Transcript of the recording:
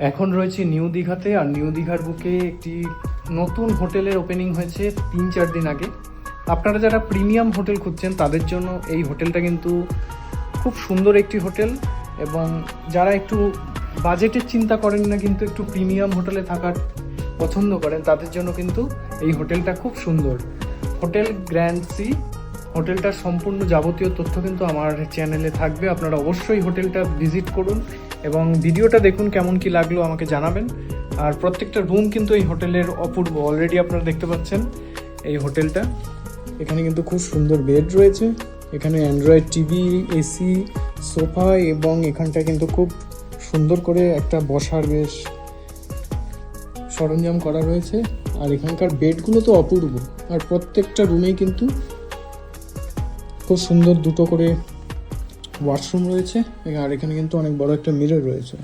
এখন রয়েছে নিউ দীঘাতে, আর নিউ দীঘার বুকে একটি নতুন হোটেলের ওপেনিং হয়েছে 3-4 দিন আগে। আপনারা যারা প্রিমিয়াম হোটেল খুঁজছেন তাদের জন্য এই হোটেলটা কিন্তু খুব সুন্দর একটি হোটেল, এবং যারা একটু বাজেটের চিন্তা করেন না কিন্তু একটু প্রিমিয়াম হোটেলে থাকার পছন্দ করেন তাদের জন্য কিন্তু এই হোটেলটা খুব সুন্দর। হোটেল গ্র্যান্ড সি, হোটেলটার সম্পূর্ণ যাবতীয় তথ্য কিন্তু আমার চ্যানেলে থাকবে, আপনারা অবশ্যই হোটেলটা ভিজিট করুন এবং ভিডিওটা দেখুন কেমন কি লাগলো আমাকে জানাবেন। আর প্রত্যেকটা রুম কিন্তু এই হোটেলের অপূর্ব, অলরেডি আপনারা দেখতে পাচ্ছেন এই হোটেলটা। এখানে কিন্তু খুব সুন্দর বেড রয়েছে, এখানে অ্যান্ড্রয়েড টিভি, এসি, সোফা, এবং এখানটা কিন্তু খুব সুন্দর করে একটা বসার বেশ সরঞ্জাম করা রয়েছে। আর এখানকার বেডগুলো তো অপূর্ব, আর প্রত্যেকটা রুমেই কিন্তু খুব সুন্দর দুটো করে ওয়াশরুম রয়েছে, আর এখানে কিন্তু অনেক বড় একটা মিরর রয়েছে।